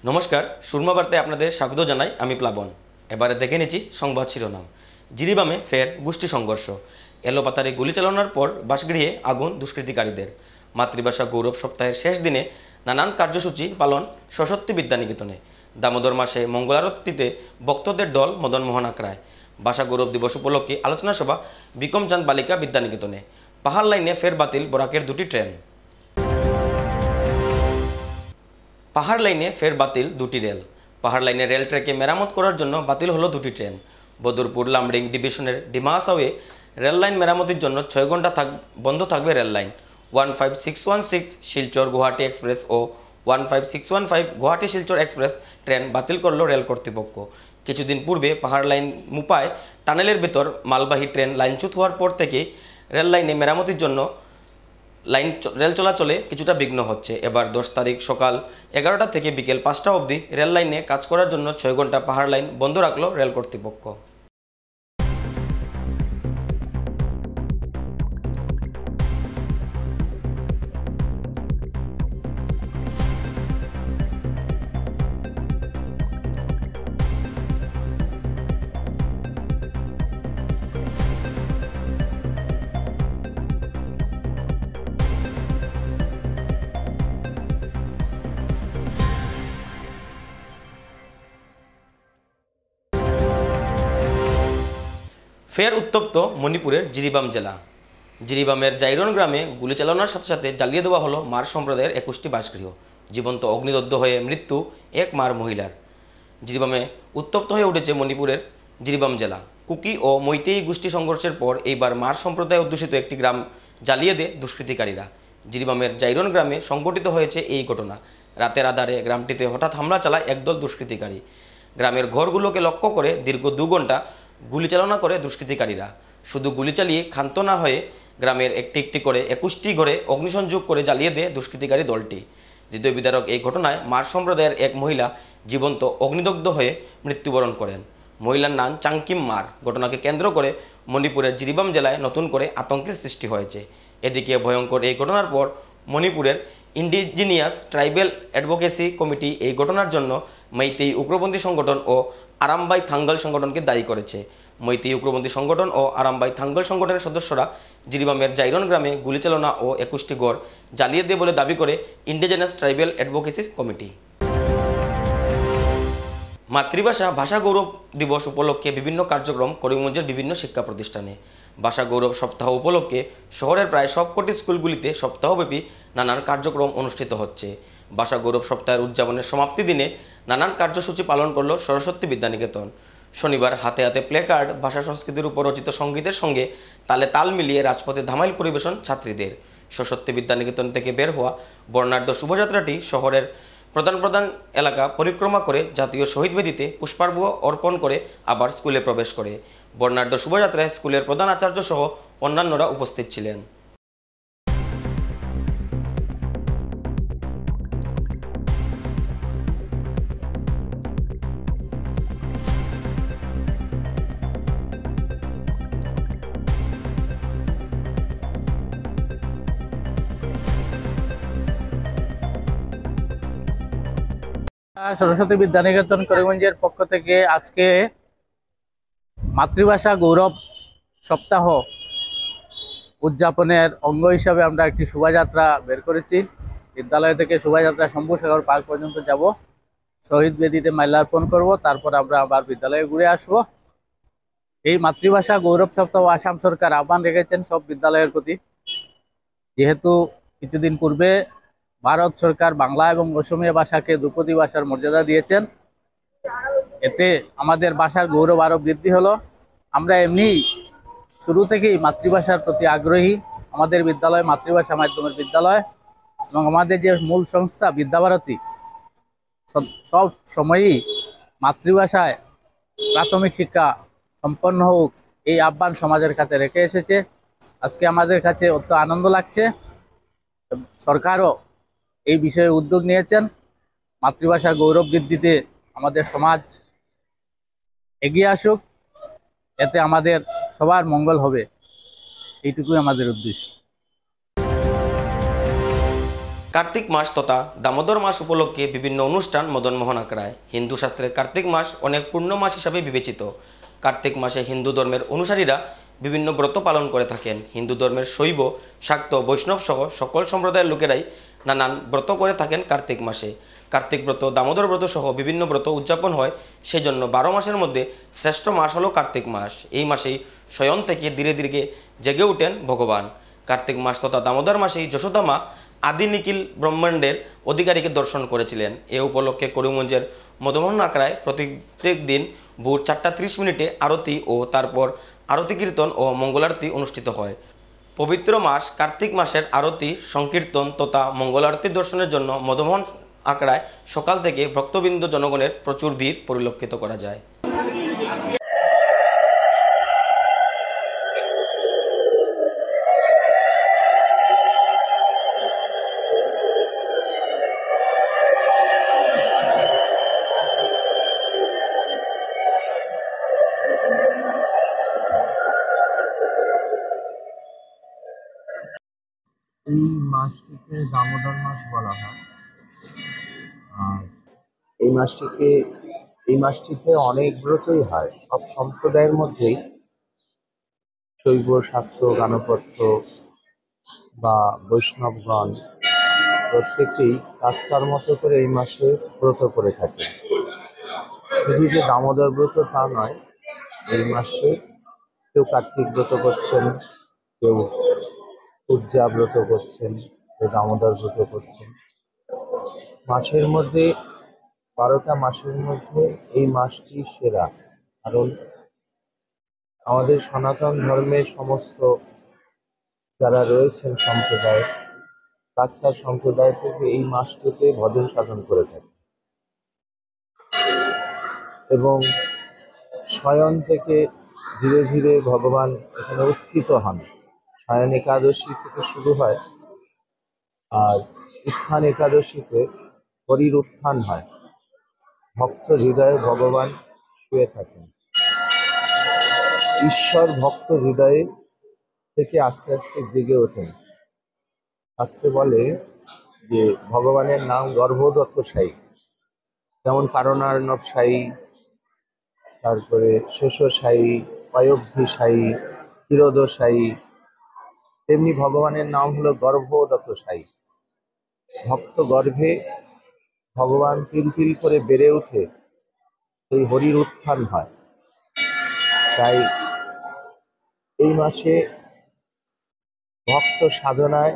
নমস্কার, সুরমা বার্তায় আপনাদের স্বাগত জানাই। আমি প্লাবন। এবারে দেখে নিচ্ছি সংবাদ শিরোনাম। জিরিবামে ফের গোষ্ঠী সংঘর্ষ, এলোপাতাড়ি গুলি চালানোর পর বাসগৃহে আগুন দুষ্কৃতিকারীদের। মাতৃভাষা গৌরব সপ্তাহের শেষ দিনে নানান কার্যসূচি পালন সরস্বতী বিদ্যানিকেতনে। দামোদর মাসে মঙ্গলারতিতে ভক্তদের দল মদনমোহন আখড়ায়। ভাষা গৌরব দিবস উপলক্ষে আলোচনা সভা বিক্রমচাঁদ বালিকা বিদ্যানিকেতনে। পাহাড় লাইনে ফের বাতিল বরাকের দুটি ট্রেন। পাহাড় লাইনে ফের বাতিল দুটি রেল। পাহাড় লাইনে রেল ট্র্যাকে মেরামত করার জন্য বাতিল হলো দুটি ট্রেন। বদরপুর লামডিং ডিভিশনের ডিমাহাসাওয়ে রেল লাইন মেরামতির জন্য 6 ঘন্টা বন্ধ থাকবে রেল লাইন। 15616 শিলচর গুয়াহাটি এক্সপ্রেস ও 15615 গুয়াহাটি শিলচর এক্সপ্রেস ট্রেন বাতিল করল রেল কর্তৃপক্ষ। কিছুদিন পূর্বে পাহাড় লাইন মুপায় টানেলের ভেতর মালবাহী ট্রেন লাইনচ্যুত হওয়ার পর থেকে রেল লাইনে মেরামতির জন্য রেল চলাচলে কিছুটা বিঘ্ন হচ্ছে। এবার 10 তারিখ সকাল 11টা থেকে বিকেল 5টা অবধি রেল লাইনে কাজ করার জন্য 6 ঘন্টা পাহাড় লাইন বন্ধ রাখল রেল কর্তৃপক্ষ। ফের উত্তপ্ত মণিপুরের জিরিবাম জেলা। জিরিবামের জাইরন গ্রামে গুলি চালানোর সাথে সাথে জ্বালিয়ে দেওয়া হলো মার সম্প্রদায়ের 21টি বাসগৃহ। জীবন্ত অগ্নিদগ্ধ হয়ে মৃত্যু এক মার মহিলার। জিরিবামে উত্তপ্ত হয়ে উঠেছে মণিপুরের জিরিবাম জেলা। কুকি ও মৈতেই গোষ্ঠী সংঘর্ষের পর এইবার মার সম্প্রদায় অধ্যুষিত একটি গ্রাম জ্বালিয়ে দেয় দুষ্কৃতিকারীরা। জিরিবামের জাইরন গ্রামে সংঘটিত হয়েছে এই ঘটনা। রাতের আধারে গ্রামটিতে হঠাৎ হামলা চালায় একদল দুষ্কৃতিকারী। গ্রামের ঘরগুলোকে লক্ষ্য করে দীর্ঘ 2 ঘন্টা গুলি চালনা করে দুষ্কৃতিকারীরা। শুধু গুলি চালিয়ে ক্ষান্ত না হয়ে গ্রামের একটি একটি করে 21টি ঘরে অগ্নিসংযোগ করে জ্বালিয়ে দেয় দুষ্কৃতিকারী দলটি। হৃদয় বিদারক এই ঘটনায় মার সম্প্রদায়ের এক মহিলা জীবন্ত অগ্নিদগ্ধ হয়ে মৃত্যুবরণ করেন। মহিলার নাম চাংকিম মার। ঘটনাকে কেন্দ্র করে মণিপুরের জিরিবাম জেলায় নতুন করে আতঙ্কের সৃষ্টি হয়েছে। এদিকে ভয়ঙ্কর এই ঘটনার পর মণিপুরের ইন্ডিজিনিয়াস ট্রাইবেল অ্যাডভোকেসি কমিটি এই ঘটনার জন্য মেইতেই উগ্রপন্থী সংগঠন ও আরামবাই থাঙ্গল সংগঠনকে দায়ী করেছে। মেইতেই উগ্রপন্থী সংগঠন ও আরামবাই থাঙ্গল সংগঠনের সদস্যরা জিরিবামের জাইরন গ্রামে গুলি চালনা ও 21টি ঘর জ্বালিয়ে দেয় বলে দাবি করে ইন্ডিজিনাস ট্রাইবেল অ্যাডভোকেসি কমিটি। মাতৃভাষা ভাষা গৌরব দিবস উপলক্ষে বিভিন্ন কার্যক্রম করিমগঞ্জের বিভিন্ন শিক্ষা প্রতিষ্ঠানে। ভাষা গৌরব সপ্তাহ উপলক্ষে শহরের প্রায় সবকটি স্কুলগুলিতে সপ্তাহব্যাপী নানান কার্যক্রম অনুষ্ঠিত হচ্ছে। ভাষা গৌরব সপ্তাহের উদযাপনের সমাপ্তি দিনে নানান কার্যসূচি পালন করল সরস্বতী বিদ্যানিকেতন। শনিবার হাতে হাতে প্লে কার্ড, ভাষা সংস্কৃতির উপর রচিত সঙ্গীতের সঙ্গে তালে তাল মিলিয়ে রাজপথে ধামাইল পরিবেশন ছাত্রীদের। সরস্বতী বিদ্যানিকেতন থেকে বের হওয়া বর্ণাঢ্য শোভাযাত্রাটি শহরের প্রধান এলাকা পরিক্রমা করে জাতীয় শহীদ বেদিতে পুষ্পার্ঘ্য অর্পণ করে আবার স্কুলে প্রবেশ করে। বর্ণাঢ্য শোভাযাত্রায় স্কুলের প্রধান আচার্য সহ অন্যান্যরা উপস্থিত ছিলেন। সরস্বতী বিদ্যানিকেতন করিমগঞ্জের পক্ষ থেকে আজকে মাতৃভাষা গৌরব সপ্তাহ উদযাপনের অঙ্গ হিসাবে আমরা একটি শোভাযাত্রা বের করেছি। বিদ্যালয় থেকে শোভাযাত্রা শম্ভুসাগর পার্ক পর্যন্ত যাব, শহীদ বেদিতে মাল্যার্পণ করব, তারপর আমরা আবার বিদ্যালয়ে ঘুরে আসব। এই মাতৃভাষা গৌরব সপ্তাহ আসাম সরকার আহ্বান রেখেছেন সব বিদ্যালয়ের প্রতি। যেহেতু কিছুদিন পূর্বে ভারত সরকার বাংলা এবং অসমীয়া ভাষাকে ধ্রুপদী ভাষার মর্যাদা দিয়েছেন, এতে আমাদের ভাষার গৌরব আরও বৃদ্ধি হলো। আমরা এমনি শুরু থেকেই মাতৃভাষার প্রতি আগ্রহী। আমাদের বিদ্যালয় মাতৃভাষা মাধ্যমের বিদ্যালয় এবং আমাদের যে মূল সংস্থা বিদ্যাভারতী সব সময়ই মাতৃভাষায় প্রাথমিক শিক্ষা সম্পন্ন হোক এই আহ্বান সমাজের কাছে রেখে এসেছে। আজকে আমাদের কাছে অত্যন্ত আনন্দ লাগছে। সরকারও এই বিষয়ে উদ্যোগ নিয়েছেন। মাতৃভাষার গৌরব বৃদ্ধিতে আমাদের সমাজ এগিয়ে আসুক, এতে আমাদের সবার মঙ্গল হবে, এইটুকুই আমাদের উদ্দেশ্য। কার্তিক মাস তথা দামোদর মাস উপলক্ষে বিভিন্ন অনুষ্ঠান মদনমোহন আখড়ায়। হিন্দু শাস্ত্রে কার্তিক মাস অনেক পূর্ণ মাস হিসাবে বিবেচিত। কার্তিক মাসে হিন্দু ধর্মের অনুসারীরা বিভিন্ন ব্রত পালন করে থাকেন। হিন্দু ধর্মের শৈব, শাক্ত, বৈষ্ণব সহ সকল সম্প্রদায়ের লোকেরাই নানান ব্রত করে থাকেন কার্তিক মাসে। কার্তিক ব্রত, দামোদর ব্রত সহ বিভিন্ন ব্রত উদযাপন হয়। সেই জন্য 12 মাসের মধ্যে শ্রেষ্ঠ মাস হলো কার্তিক মাস। এই মাসেই শয়ন থেকে ধীরে ধীরে জেগে ওঠেন ভগবান। কার্তিক মাস তথা দামোদর মাসেই যশোদা মা আদি নিখিল ব্রহ্মাণ্ডের অধিকারীকে দর্শন করেছিলেন। এ উপলক্ষে করিমগঞ্জের মদনমোহন আখড়ায় প্রত্যেক দিন ভোর 4:30 আরতি ও তারপর আরতি কীর্তন ও মঙ্গলারতি অনুষ্ঠিত হয়। পবিত্র মাস কার্তিক মাসের আরতি, সংকীর্তন তথা মঙ্গলারতি দর্শনের জন্য মদনমোহন আখড়ায় সকাল থেকে ভক্তবৃন্দ জনগণের প্রচুর ভিড় পরিলক্ষিত করা যায়। এই মাসটিকে দামোদর মাস বলা হয়। আর এই মাসটিকে এই মাসটিতে অনেক ব্রতই হয়। সব সম্প্রদায়ের মধ্যেই শৈব, শাক্ত, গানপত্য বা বৈষ্ণবগণ প্রত্যেকেই তার মতো করে এই মাসে ব্রত করে থাকে। শুধু যে দামোদর ব্রত তা নয়, এই মাসে কেউ কার্তিক ব্রত করছেন, কেউ পূজা ব্রত করছেন, কেউ দামোদর ব্রত করছেন। মাসের মধ্যে 12টা মাসের মধ্যে এই মাসটি সেরা। কারণ আমাদের সনাতন ধর্মের সমস্ত যারা রয়েছেন সম্প্রদায়, তার সম্প্রদায় থেকে এই মাসটিতে ভজন সাধন করে থাকে এবং শয়ন থেকে ধীরে ধীরে ভগবান এখানে উত্থিত হন। শয়ন একাদশী থেকে শুরু হয়, আর উত্থান একাদশীতে হরির উত্থান হয়। ভক্ত হৃদয়ে ভগবান শুয়ে থাকেন। ঈশ্বর ভক্ত হৃদয়ে থেকে আস্তে আস্তে জেগে ওঠেন। শাস্ত্রে বলে যে ভগবানের নাম গর্ভোদকশায়ী, যেমন কারণার্ণবশায়ী, তারপরে শেষশায়ী, পয়োব্ধিশায়ী, ক্ষীরোদশায়ী, তেমনি ভগবানের নাম হলো গর্ভোদকশায়ী। ভক্ত গর্ভে ভগবান তিল তিল করে বেড়ে উঠে সেই হরির উত্থান হয়। তাই এই মাসে ভক্ত সাধনায়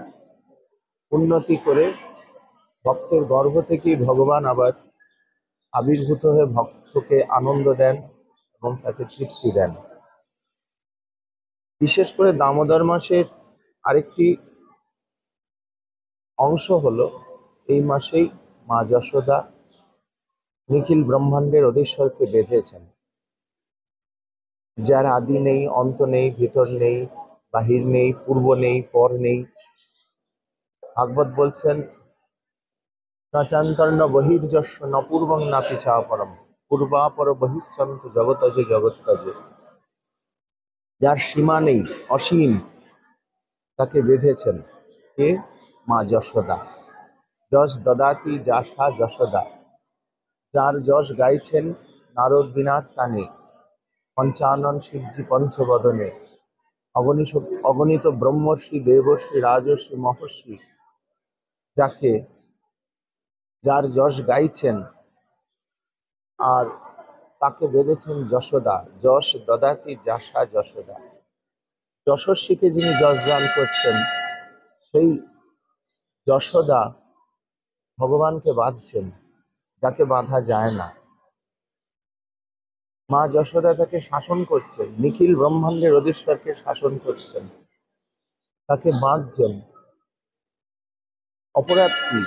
উন্নতি করে ভক্তের গর্ভ থেকেই ভগবান আবার আবির্ভূত হয়ে ভক্তকে আনন্দ দেন এবং তাকে তৃপ্তি দেন। বিশেষ করে দামোদর মাসের আরেকটি অংশ হলো, এই মাসেই মা যশোদা নিখিল ব্রহ্মাণ্ডের অধীশ্বরকে বেঁধেছেন, যার আদি নেই, অন্ত নেই, ভিতর নেই, বাহির নেই, পূর্ব নেই, পর নেই। ভাগবত বলছেন, নাচান্তর্ণ বহির্যস্য ন পূর্বং না পিছা পরম পূর্বাপর বহিশ্চন্ত জগতজ জগৎতজ। যার সীমা নেই, অসীম, তাকে বেঁধেছেন কে? মা যশোদা। যশ দদাতি যাশা যশোদা। যার যশ গাইছেন নারদ বীণার তানে, পঞ্চানন শিবজি পঞ্চবদনে। অগণিত ব্রহ্মর্ষি, দেবর্ষি, রাজর্ষি, মহর্ষি যার যশ গাইছেন, আর তাকে বেঁধেছেন যশোদা। যশ দদাতি যাশা যশোদা। যশস্বীকে যিনি যশ দান করছেন, সেই যশোদা ভগবানকে বাঁধছেন, যাকে বাঁধা যায় না। মা যশোদা তাকে শাসন করছেন, নিখিল ব্রহ্মাণ্ডের অধীশ্বরকে শাসন করছেন, তাকে বাঁধছেন। অপরাধ কি?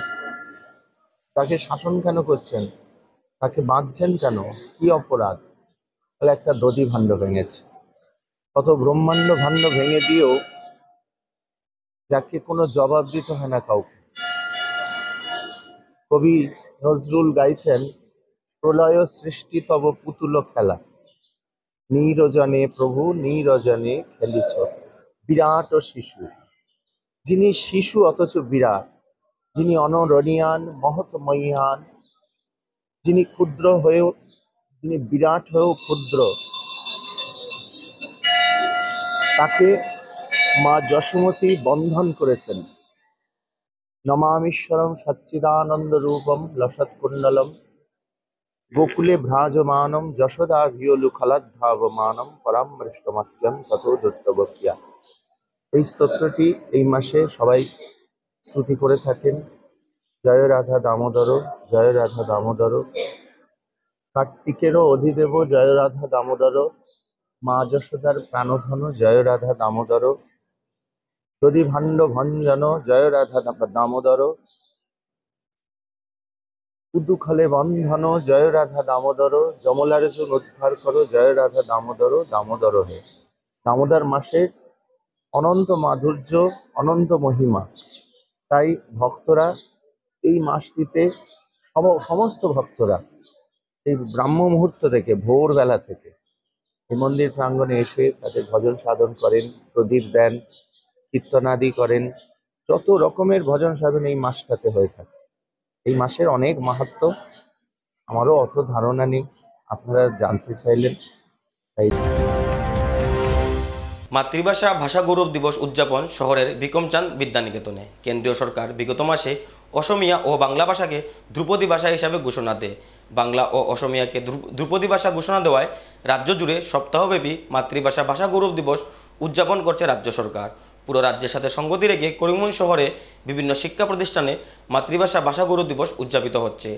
তাকে শাসন কেন করছেন? তাকে বাঁধছেন কেন? কি অপরাধ? তাহলে একটা দধি ভাণ্ড ভেঙেছে। কত ব্রহ্মাণ্ড ভাণ্ড ভেঙে দিয়েও যাকে কোনো জবাব দিতে হয় না কাউকে। কবি নজরুল গাইছেন, প্রলয় সৃষ্টি তব পুতুল খেলা, নীরজনে প্রভু নীরজনে খেলিছ, বিরাট ও শিশু। যিনি শিশু অথচ বিরাট, যিনি অনরণীয়ান মহৎময়ীয়ান, যিনি ক্ষুদ্র হয়েও, যিনি বিরাট হয়েও ক্ষুদ্র, তাকে মা যশোমতী বন্ধন করেছেন। নমামীশ্বরম সচ্চিদানন্দ রূপম লসৎকুণ্ডলম গোকুলে ভ্রাজমানম যশোদা ভিয়লুখলদ্ধাবমানম পরামৃষ্টমাত্যম ততো দত্তবক্তিয়া। এই স্তোত্রটি এই মাসে সবাই শ্রুতি করে থাকেন। জয় রাধা দামোদর, জয় রাধা দামোদর, কার্তিকেরও অধিদেব জয় রাধা দামোদর, মা যশোদার প্রাণধন জয় রাধা দামোদর, যদি ভাণ্ড ভঞ্জন জয় রাধা দামোদর, উদুখলে বন্ধন জয় রাধা দামোদর, যমলার্জুন উদ্ধার করো জয় রাধা দামোদর, দামোদর হে। দামোদর মাসের অনন্ত মাধুর্য, অনন্ত মহিমা। তাই ভক্তরা এই মাসটিতে, সমস্ত ভক্তরা এই ব্রাহ্ম মুহূর্ত থেকে, ভোরবেলা থেকে এই মন্দির প্রাঙ্গণে এসে তাদের ভজন সাধন করেন, প্রদীপ দেন, কীর্তনাদি করেন। যত রকমের ভজন সাধন এই মাসটাতে হয়ে থাকে। এই মাসের অনেক মাহাত্ম্য, আমারও অত ধারণা নেই, আপনারা জানতে চাইলেন তাই। মাতৃভাষা ভাষা গৌরব দিবস উদযাপন শহরের বিক্রমচাঁদ বিদ্যানিকেতনে। কেন্দ্রীয় সরকার বিগত মাসে অসমিয়া ও বাংলা ভাষাকে ধ্রুপদী ভাষা হিসাবে ঘোষণা দেয়। বাংলা ও অসমিয়াকে ধ্রুপদী ভাষা ঘোষণা দেওয়ায় রাজ্য জুড়ে সপ্তাহব্যাপী মাতৃভাষা ভাষা গৌরব দিবস উদযাপন করছে রাজ্য সরকার। পুরো রাজ্যের সাথে সঙ্গতি রেখে করিমগঞ্জ শহরে বিভিন্ন শিক্ষা প্রতিষ্ঠানে মাতৃভাষা ভাষা গৌরব দিবস উদযাপিত হচ্ছে।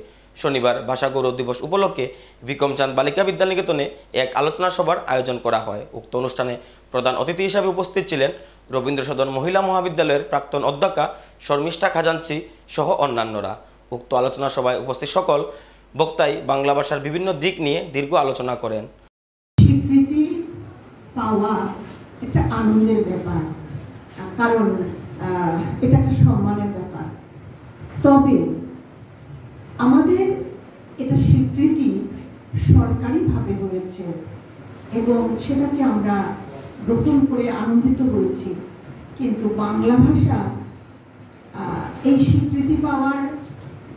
শনিবার ভাষা গৌরব দিবস উপলক্ষে বিক্রমচাঁদ বালিকা বিদ্যানিকেতনে এক আলোচনা সভার আয়োজন করা হয়। উক্ত অনুষ্ঠানে প্রধান অতিথি হিসাবে উপস্থিত ছিলেন রবীন্দ্র সদন মহিলা মহাবিদ্যালয়ের প্রাক্তন অধ্যক্ষা শর্মিষ্ঠা খাজাঞ্চি সহ অন্যান্যরা। উক্ত আলোচনা সভায় উপস্থিত সকল বক্তাই বাংলা ভাষার বিভিন্ন দিক নিয়ে দীর্ঘ আলোচনা করেন। স্বীকৃতি পাওয়া একটা আনন্দের ব্যাপার, কারণ এটা একটা সম্মানের ব্যাপার। তবে আমাদের এটা স্বীকৃতি সরকারিভাবে হয়েছে এবং সেটাকে আমরা গ্রহণ করে আনন্দিত হয়েছি, কিন্তু বাংলা ভাষা এই স্বীকৃতি পাওয়ার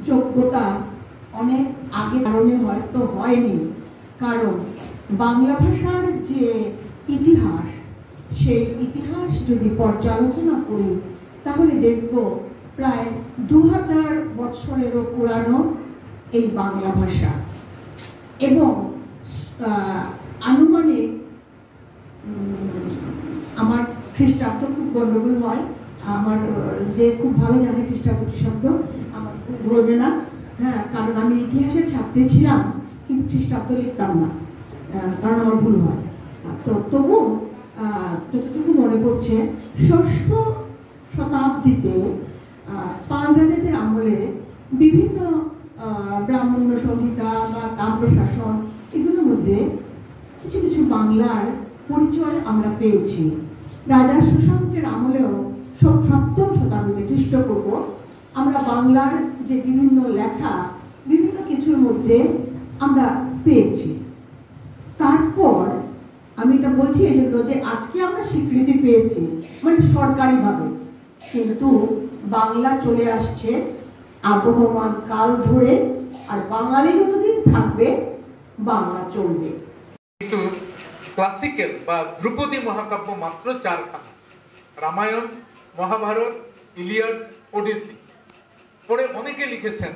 যোগ্যতা অনেক আগে কারণে হয়তো হয়নি। কারণ বাংলা ভাষার যে ইতিহাস, সেই ইতিহাস যদি পর্যালোচনা করি তাহলে দেখব প্রায় 2000 বছরেরও পুরানো এই বাংলা ভাষা। এবং আনুমানিক, আমার খ্রিস্টাব্দ খুব গন্ডগোল হয়, আমার যে খুব ভালো জানে খ্রিস্টাব্দ শব্দ আমার ধরবে না, হ্যাঁ, কারণ আমি ইতিহাসের ছাত্রী ছিলাম কিন্তু খ্রিস্টাব্দ লিখতাম না, কারণ আমার ভুল হয়। তো তবু যতটুকু মনে পড়ছে, 6ষ্ঠ শতাব্দীতে পাল রাজাদের আমলে বিভিন্ন ব্রাহ্মণ্য সংহিতা বা তাম্রশাসন, এগুলোর মধ্যে কিছু কিছু বাংলার পরিচয় আমরা পেয়েছি। রাজা সুশাঙ্কের আমলেও 7ম শতাব্দীতে খ্রিস্টপূর্ব আমরা বাংলার যে বিভিন্ন লেখা, বিভিন্ন কিছুর মধ্যে আমরা পেয়েছি। তারপর আমি এটা বলছি এই জন্য যে আজকে আমরা স্বীকৃতি পেয়েছি মানে সরকারিভাবে, কিন্তু বাংলা চলে আসছে আবহমান কাল ধরে, আর বাঙালি যতদিন থাকবে বাংলা চলবে। কিন্তু ক্লাসিক্যাল বা ধ্রুপদী মহাকাব্য মাত্র 4খানা, রামায়ণ, মহাভারত, ইলিয়াড, ওডিসি। পরে অনেকে লিখেছেন,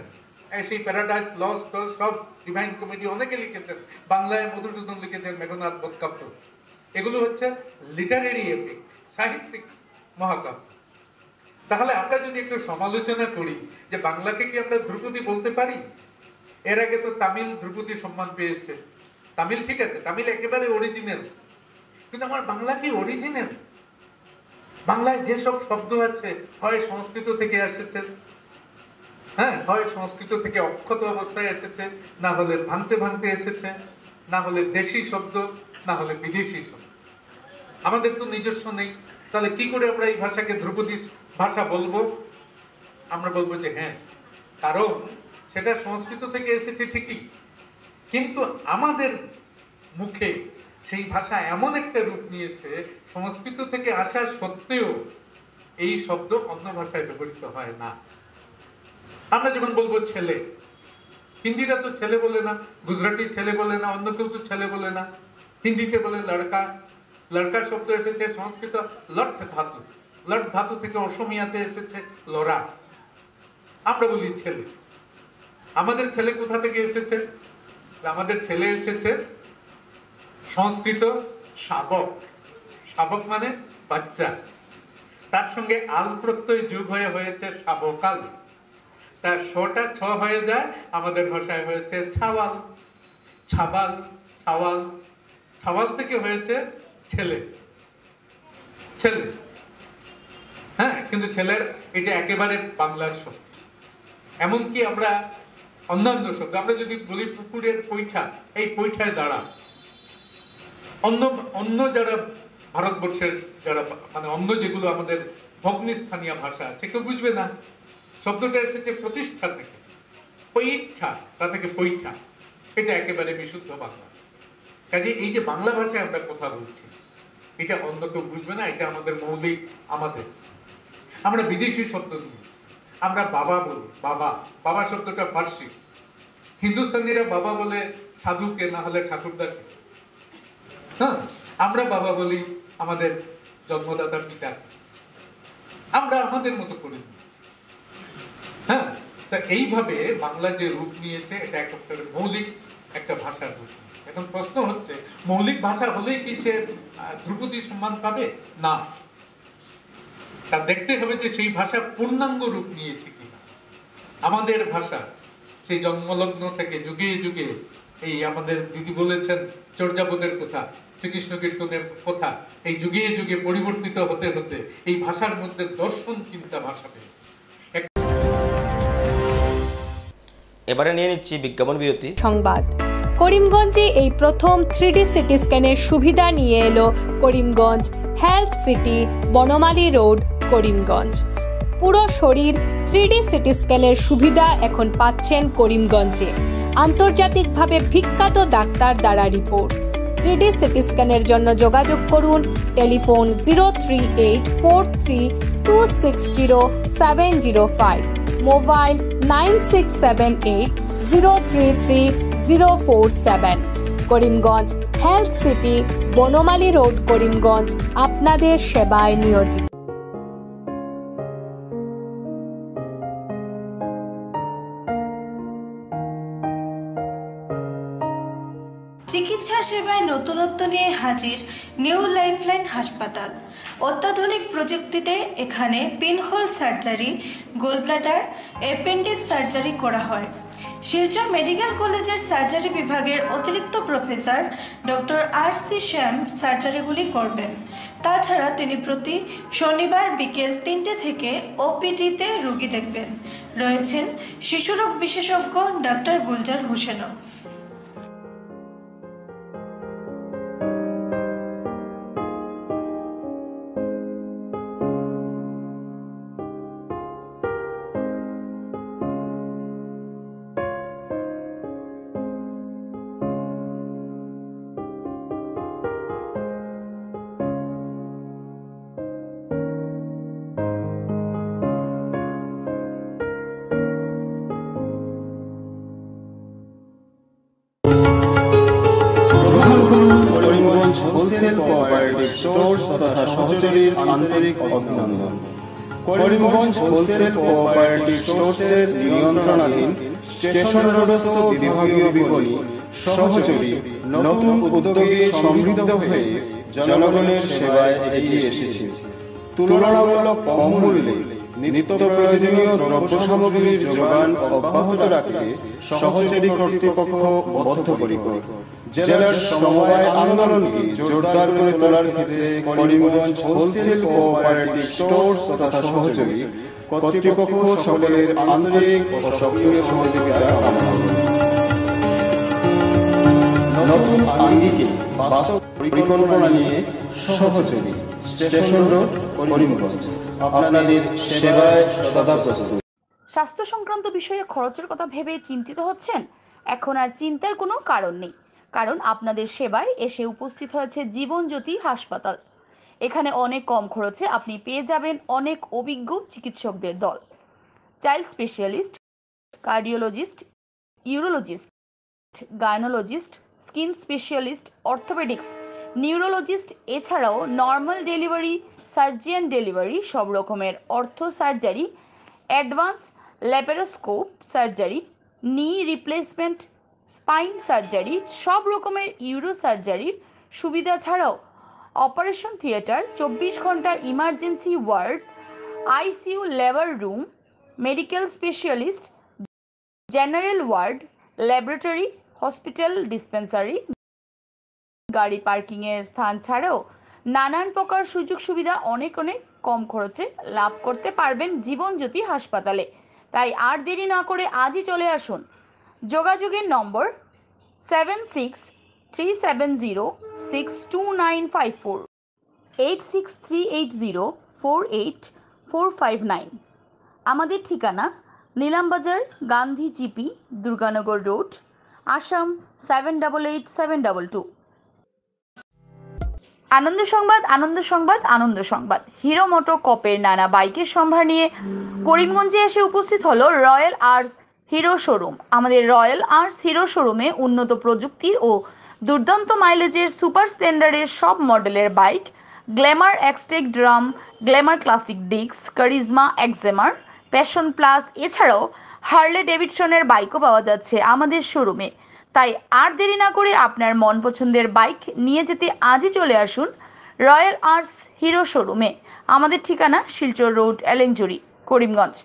সেই প্যারাডাইস লস্ট সব, ডিভাইন কমেডি অনেকে লিখেছেন, বাংলায় মধুসূদন লিখেছেন মেঘনাদ বধকাব্য। এগুলো হচ্ছে লিটারেরি এপিক, সাহিত্যিক মহাকাব্য। তাহলে আমরা যদি একটু সমালোচনা করি যে বাংলাকে কি আমরা ধ্রুপদী বলতে পারি? এর আগে তো তামিল ধ্রুপদী সম্মান পেয়েছে। তামিল ঠিক আছে, তামিল একেবারে অরিজিনাল, কিন্তু আমার বাংলা কি অরিজিনাল? বাংলায় যেসব শব্দ আছে হয় সংস্কৃত থেকে এসেছে, হ্যাঁ, হয় সংস্কৃত থেকে অক্ষত অবস্থায় এসেছে, না হলে ভাঙতে ভাঙতে এসেছে, না হলে দেশি শব্দ, না হলে বিদেশি শব্দ। আমাদের তো নিজস্ব নেই। তাহলে কি করে আমরা এই ভাষাকে ধ্রুপদী ভাষা বলবো? আমরা বলবো যে হ্যাঁ, কারণ সেটা সংস্কৃত থেকে এসেছে ঠিকই, কিন্তু আমাদের মুখে সেই ভাষা এমন একটা রূপ নিয়েছে, সংস্কৃত থেকে আসা সত্ত্বেও এই শব্দ অন্য ভাষায় ব্যবহৃত হয় না। আমরা যখন বলবো ছেলে, হিন্দিরা তো ছেলে বলে না, গুজরাটি ছেলে বলে না, অন্য কেউ তো ছেলে বলে না, হিন্দিতে বলে লড়কা। লড়কা শব্দ এসেছে সংস্কৃত লট ধাতু, লট ধাতু থেকে অসমিয়াতে এসেছে লড়া। আমরা বলি ছেলে। আমাদের ছেলে কোথা থেকে এসেছে? আমাদের ছেলে এসেছে সংস্কৃত শাবক। শাবক মানে বাচ্চা, তার সঙ্গে আল প্রত্যয় যোগ হয়ে হয়েছে শাবকাল, তার শটা ছ হয়ে যায়, আমাদের ভাষায় হয়েছে ছাওয়াল, ছাবাল, ছাওয়াল। ছাওয়াল থেকে হয়েছে ছেলে, ছেলে। হ্যাঁ, কিন্তু ছেলের এটা একেবারে বাংলার শব্দ। এমনকি আমরা অন্যান্য শব্দ, আমরা যদি বলি পুকুরের পৈঠা, এই পৈঠায় দাঁড়া, অন্য অন্য যারা ভারতবর্ষের যারা মানে অন্য যেগুলো আমাদের ভগ্নিস্থানীয় ভাষা আছে কেউ বুঝবে না। শব্দটা এসেছে প্রতিষ্ঠা থেকে, পৈঠা, তা থেকে পৈঠা। এটা একেবারে বিশুদ্ধ বাংলা। কাজে এই যে বাংলা ভাষায় আমরা কথা বলছি, এটা অন্য কেউ বুঝবে না, এটা আমাদের মৌলিক। আমাদের আমরা বিদেশি শব্দ নিয়েছি, আমরা বাবা বলি, বাবা। বাবা শব্দটা ফার্সি। হিন্দুস্তানিরা বাবা বলে সাধুকে, না হলে ঠাকুরদাকে। হ্যাঁ, আমরা বাবা বলি আমাদের জন্মদাতার পিতাকে। আমরা আমাদের মতো করে নিয়েছি। হ্যাঁ, তা এইভাবে বাংলা যে রূপ নিয়েছে, এটা একেবারে মৌলিক একটা ভাষার রূপ নিয়েছে। এখন প্রশ্ন হচ্ছে, মৌলিক ভাষা হলেই কি সে ধ্রুপদী সম্মান পাবে? না, তা দেখতে হবে যে সেই ভাষা পূর্ণাঙ্গ রূপ নিয়েছে কিনা। আমাদের ভাষা সেই জন্মলগ্ন থেকে যুগে যুগে, এই আমাদের দিদি বলেছেন চর্যাপদের কথা, শ্রীকৃষ্ণ কীর্তনের কথা, এই যুগে যুগে পরিবর্তিত হতে হতে এই ভাষার মধ্যে দর্শন চিন্তা ভাষা পেয়েছে। এবারে নিয়ে নিচ্ছি বিজ্ঞাপন বিরতি। সংবাদ। করিমগঞ্জে এই প্রথম 3D সিটি স্ক্যানের সুবিধা নিয়ে এলো Karimganj health city, Banamali road, Karimganj. পুরো শরীর 3D সিটি স্ক্যানের সুবিধা এখন পাচ্ছেন করিমগঞ্জে। আন্তর্জাতিকভাবে বিখ্যাত ডাক্তার দ্বারা রিপোর্ট। 3D সিটি স্ক্যানের জন্য যোগাযোগ করুন telephone 03843260705, mobile 9678033047। Karimganj health city, Banamali road, Karimganj আপনাদের সেবায় নিয়োজিত। চিকিৎসা সেবায় নতুনত্ব নিয়ে হাজির নিউ লাইফলাইন হাসপাতাল। অত্যাধুনিক প্রযুক্তিতে এখানে pinhole surgery, gallbladder, appendix surgery করা হয়। শিলচর মেডিকেল কলেজের সার্জারি বিভাগের অতিরিক্ত প্রফেসর ডক্টর RC শ্যাম সার্জারিগুলি করবেন। তাছাড়া তিনি প্রতি শনিবার বিকেল 3টে থেকে OPD-তে রোগী দেখবেন। রয়েছেন শিশুরোগ বিশেষজ্ঞ ডাক্তার গুলজার হোসেনও। হোলসেল কোঅপারেটিভ স্টোর্স তথা সহযোগীর আন্তরিক অভিনন্দন। করিমগঞ্জ হোলসেল কোঅপারেটিভ স্টোর্সের নিয়ন্ত্রণাধীন স্টেশন রোডস্থ বিভাগীয় বিপণী সহযোগী নতুন উদ্যোগে সমৃদ্ধ হয়ে জনগণের সেবায় এগিয়ে এসেছে। তুলনামূলক কম মূল্যে নিত্য প্রয়োজনীয় দ্রব্য সামগ্রীর যোগান অব্যাহত রাখতে সহযোগী কর্তৃপক্ষ বদ্ধপরিকর। জেলার সমবায় আন্দোলনকে জোরদার করে তোলার ক্ষেত্রে করিমগঞ্জ হোলসেল কোঅপারেটিভ স্টোর্স তথা সহযোগী কর্তৃপক্ষ সকলের আন্তরিক ও সক্রিয় সহযোগিতা কামনা করে। নতুন আঙ্গিকে বাস্তব পরিকল্পনা নিয়ে সহযোগী স্টেশন রোড, করিমগঞ্জ আপনাদের সেবায় সদা প্রস্তুত। স্বাস্থ্য সংক্রান্ত বিষয়ে খরচের কথা ভেবে চিন্তিত হচ্ছেন? এখন আর চিন্তার কোনো কারণ নেই, কারণ আপনাদের সেবায় এসে উপস্থিত হয়েছে জীবনজ্যোতি হাসপাতাল। এখানে অনেক কম খরচে আপনি পেয়ে যাবেন অনেক অভিজ্ঞ চিকিৎসকদের দল, child specialist, cardiologist, urologist, gynaecologist, skin specialist, orthopaedics, neurologist, এছাড়াও নর্মাল ডেলিভারি, সার্জিয়ান ডেলিভারি, সব রকমের ortho surgery, advance laparoscope surgery, knee replacement, spine surgery, সব রকমের ইউরো সার্জারির সুবিধা ছাড়াও অপারেশন থিয়েটার, 24 ঘন্টা emergency ward, ICU labour room, medical specialist, general ward, laboratory, hospital, dispensary, গাড়ি পার্কিংয়ের স্থান ছাড়াও নানান প্রকার সুযোগ সুবিধা অনেক কম খরচে লাভ করতে পারবেন জীবনজ্যোতি হাসপাতালে। তাই আর দেরি না করে আজই চলে আসুন। যোগাযোগের নম্বর 7637062954, 8638048459। আমাদের ঠিকানা নিলামবাজার, গান্ধী জিপি, দুর্গানগর রোড, আসাম 788722। আনন্দ সংবাদ, আনন্দ সংবাদ, আনন্দ সংবাদ। হিরো মোটোকপের নানা বাইকের সম্ভার নিয়ে করিমগঞ্জে এসে উপস্থিত হলো রয়্যাল আর্টস হিরো শোরুম। আমাদের রয়্যাল আর্টস হিরো শোরুমে উন্নত প্রযুক্তির ও দুর্দান্ত মাইলেজের সুপার স্প্লেন্ডারের সব মডেলের bike, Glamour Xtec drum, Glamour classic ডিক্স, কারিজমা এক্সেমার, প্যাশন প্লাস, এছাড়াও হার্লে ডেভিডসনের বাইকও পাওয়া যাচ্ছে আমাদের শোরুমে। তাই আর দেরি না করে আপনার মন পছন্দের বাইক নিয়ে যেতে আজই চলে আসুন রয়্যাল আর্টস হিরো শোরুমে। আমাদের ঠিকানা শিলচর রোড, এলেংজুরি, করিমগঞ্জ।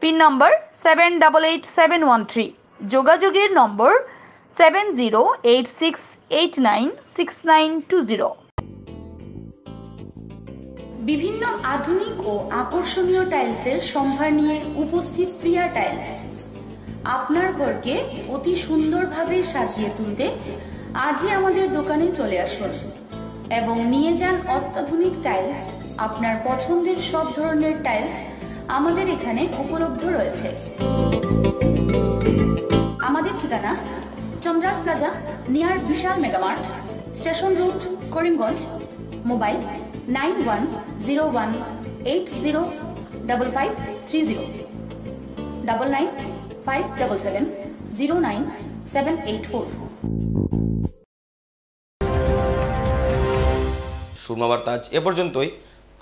পিন নম্বর 788713। যোগাযোগের নম্বর 7086896920। বিভিন্ন আধুনিক ও আকর্ষণীয় টাইলসের সম্ভার নিয়ে উপস্থিত প্রিয়া টাইলস। আপনার ঘরকে অতি সুন্দরভাবে সাজিয়ে তুলতে আজই আমাদের দোকানে চলে আসুন এবং নিয়ে যান অত্যাধুনিক টাইলস। আপনার পছন্দের সব ধরনের টাইলস আমাদের এখানে উপলব্ধ রয়েছে। আমাদের ঠিকানা Chandras plaza, near Vishal mega mart, station road, Karimganj. Mobile 9101805530, 9957709784। Surma Barta আজ এ পর্যন্তই।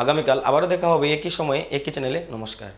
আগামীকাল আবারও দেখা হবে একই সময়ে একই চ্যানেলে। নমস্কার।